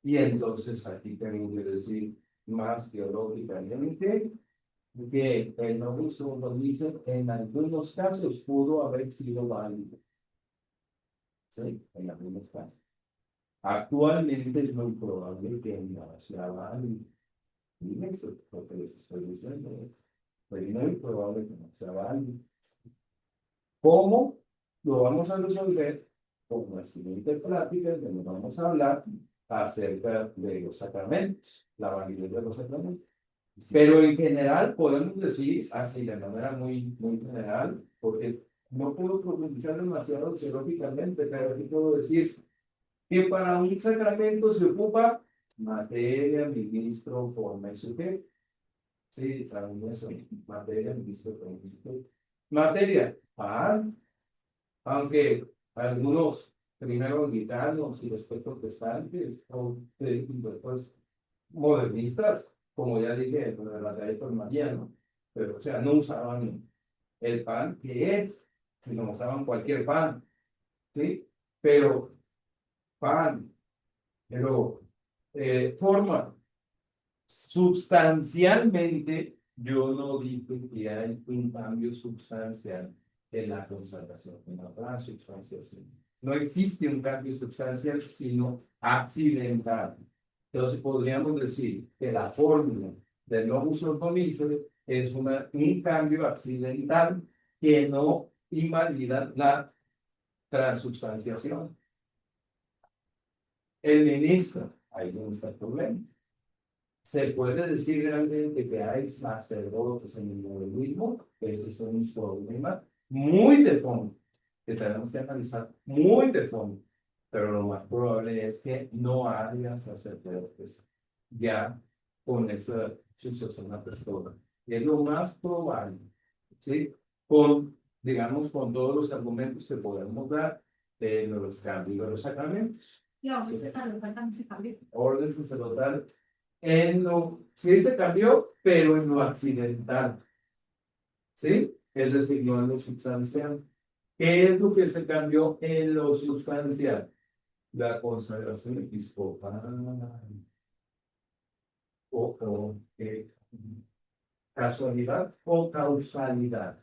Y entonces aquí tengo que decir más teológicamente que el Novus Ordo Missae en algunos casos pudo haber sido válido. Sí, en algunos casos. Actualmente es muy probable que no sea válido. Miren eso, lo que les estoy diciendo. Es muy probable que no sea válido. ¿Cómo lo vamos a resolver? Con las siguientes pláticas donde vamos a hablar acerca de los sacramentos, la validez de los sacramentos. Pero en general podemos decir, así de manera muy general, porque no puedo profundizar demasiado teológicamente, pero aquí puedo decir que para un sacramento se ocupa materia, ministro, forma y sujeto. Sí, saben eso, materia, ministro, forma y sujeto. Materia, pan, aunque algunos primero anglicanos y después protestantes o después modernistas, como ya dije, en la batalla por Mariano, pero o sea, no usaban el pan que es, sino usaban cualquier pan, ¿sí? Pero pan, pero forma, sustancialmente, yo no digo que hay un cambio sustancial en la conservación, en la transubstanciación. No existe un cambio sustancial, sino accidental. Entonces podríamos decir que la fórmula del Novus Ordo Missae es un cambio accidental que no invalida la transubstanciación. El ministro, ahí no está el problema. Se puede decir realmente que hay sacerdotes en el modernismo, ese es un problema muy de fondo, que tenemos que analizar muy de fondo, pero lo más probable es que no haya sacerdotes ya con esa sucesión apostólica. Es lo más probable, ¿sí? Digamos, con todos los argumentos que podemos dar de los cambios de los sacramentos. La orden sacerdotal también se cambió. Orden sacerdotal sí se cambió, pero en lo accidental, ¿sí? Es decir, no en lo sustancial. ¿Qué es lo que se cambió en lo sustancial? La consagración episcopal. ¿Casualidad o causalidad?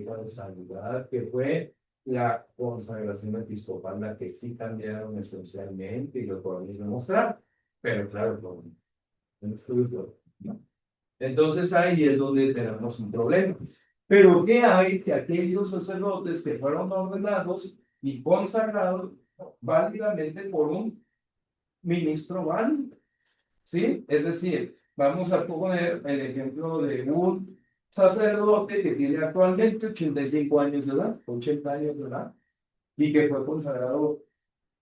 Causalidad, que fue la consagración episcopal, la que sí cambiaron esencialmente y lo podemos demostrar, pero claro, con un estudio, ¿no? Entonces ahí es donde tenemos un problema. Pero ¿qué hay que aquellos sacerdotes que fueron ordenados y consagrados válidamente por un ministro válido? ¿Sí? Es decir, vamos a poner el ejemplo de un sacerdote que tiene actualmente 85 años de edad, 80 años de edad, y que fue consagrado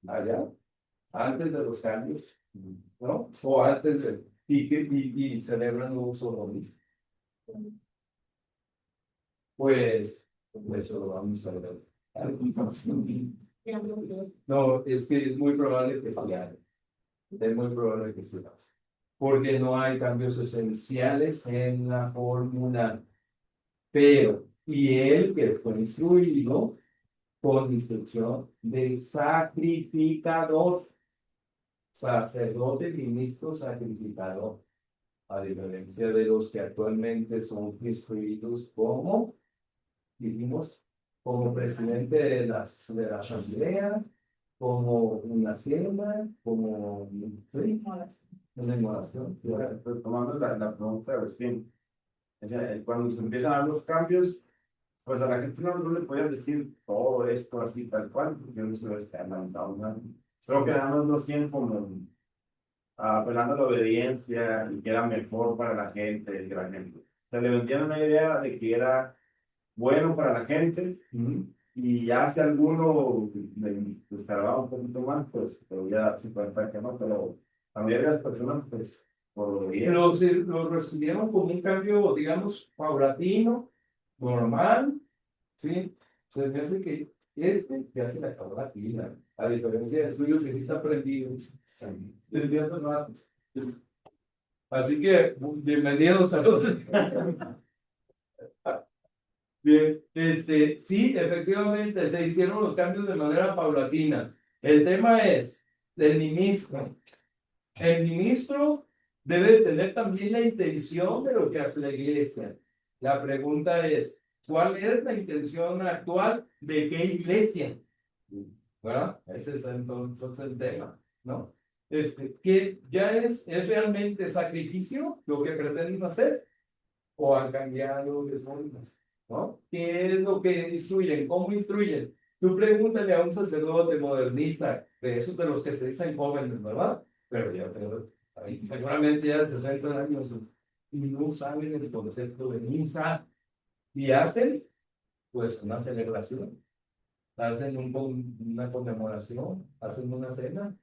allá, antes de los cambios, ¿no? O antes y celebran un sodomismo. Pues, eso lo vamos a ver. No, es que es muy probable que sea. Es muy probable que sea. Porque no hay cambios esenciales en la fórmula. Pero, y él que fue instruido con instrucción de sacrificador, sacerdote, ministro, sacrificador, a diferencia de los que actualmente son instruidos como, dijimos, como presidente de la asamblea, como una cena, como ¿sí? Una inmolación. Tomando la pregunta de Agustín, o sea, cuando se empiezan a dar los cambios, pues a la gente no le podían decir todo esto así tal cual, porque no se lo está lamentando, ¿no? Creo que nada más lo hacían como apelando a la obediencia y que era mejor para la gente, que la gente. Se le vendían una idea de que era bueno para la gente, y ya si alguno le escarbaba un poquito más, pues pero ya se puede que no, pero la mayoría de las personas, pues, por obediencia. Los recibieron como un cambio, digamos, paulatino, normal, ¿sí? Se me hace que ya se le acabó la pila, a diferencia del suyo que sí está prendido. Desde hace rato. Así que, bienvenidos a los... Bien, sí, efectivamente, se hicieron los cambios de manera paulatina. El tema es, el ministro. El ministro debe de tener también la intención de lo que hace la iglesia. La pregunta es, ¿cuál es la intención actual de qué iglesia? ¿Verdad? Ese es entonces el tema, ¿no? Que ya es realmente sacrificio lo que pretenden hacer o han cambiado de formas, ¿no? ¿Qué es lo que instruyen? ¿Cómo instruyen? Tú pregúntale a un sacerdote modernista, de esos de los que se dicen jóvenes, ¿verdad? Pero ya, seguramente ya de 60 años y no saben el concepto de misa y hacen, pues, una celebración, hacen una conmemoración, hacen una cena,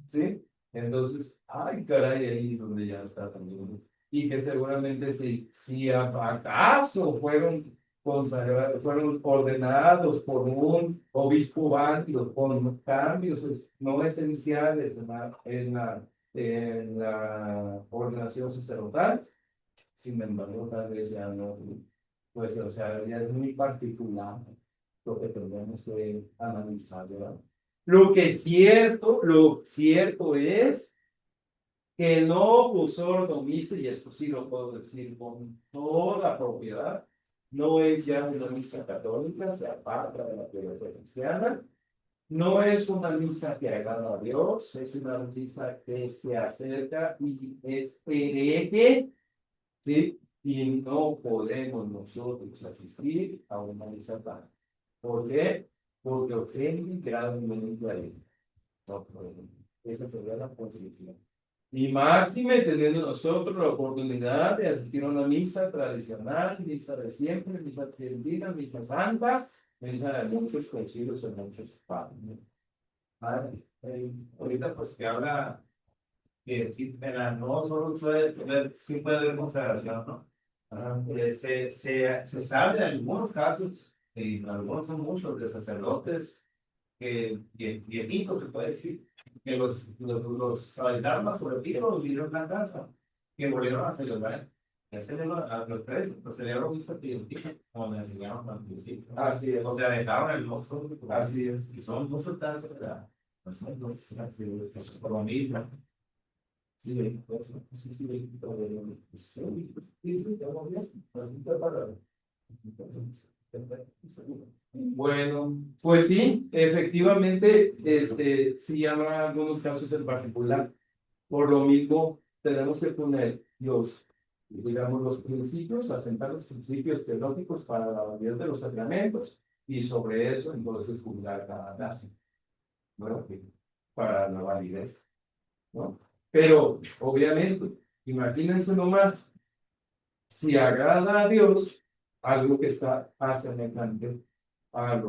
¿sí? Entonces, ay, caray, ahí es donde ya está también. Y que seguramente si acaso fueron ordenados por un obispo válido con cambios no esenciales en la ordenación sacerdotal, sin embargo, tal vez ya no, pues, o sea, ya es muy particular lo que tendremos que analizar, ¿verdad? Lo cierto es que no usó misa, y esto sí lo puedo decir con toda propiedad, no es ya una misa católica, se aparta de la teología cristiana, no es una misa que agrada a Dios, es una misa que se acerca y es hereje, ¿sí? Y no podemos nosotros asistir a una misa tal. ¿Por qué? Porque ofende gravemente a Dios. No podemos. Esa sería la posición. Y máxime teniendo nosotros la oportunidad de asistir a una misa tradicional, misa de siempre, misa argentina, misa santa, misa de muchos concilios en muchos países. Ahorita pues que habla que sí, no solo sí puede haber consagración, ¿no? Se sabe de algunos casos, y algunos son muchos, de sacerdotes viejitos, se puede decir, que los altarmas sobre los vinieron a la casa, que volvieron a celebrar. Ya celebran a los tres, pues celebran un sacrificio, como me enseñaron al principio. Así es. O sea, dejaron el mozo. Así es. Y son muchos casos, ¿verdad? Por lo mismo. Sí, sí, bueno, pues sí, efectivamente, sí habrá algunos casos en particular. Por lo mismo, tenemos que poner digamos, los principios, asentar los principios teológicos para la validez de los sacramentos y sobre eso, entonces, juzgar cada caso, ¿no? Para la validez, ¿no? Pero, obviamente, imagínense nomás, si agrada a Dios, algo que está semejante al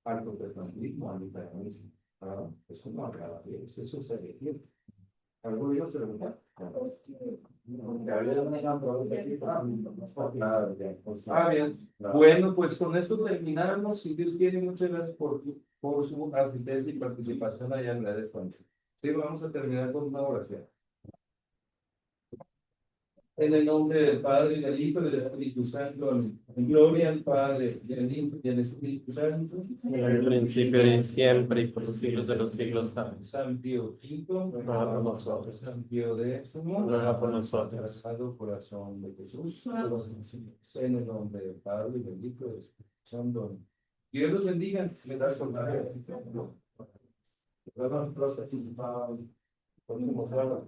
protestantismo, al luteranismo, ¿verdad? Eso no agrada a Dios, eso es elegir. ¿Algo iba a preguntar? Ah, bien. Bueno, pues con esto terminamos. Si Dios quiere, muchas gracias por su asistencia y participación allá en la descanso. Sí, vamos a terminar con una oración. En el nombre del Padre, y del Hijo, y del Espíritu Santo. Amén. En gloria al Padre, y al Hijo, y al Espíritu Santo. En el principio y siempre y por los siglos de los siglos. Amén. San Pío V. Ruega por nosotros. San Pío X. Ruega por nosotros. Sagrado Corazón de Jesús. En el nombre del Padre, y del Hijo, y del Espíritu Santo. Dios los bendiga. Le das con la Perdón, proceso. Ponemos agua.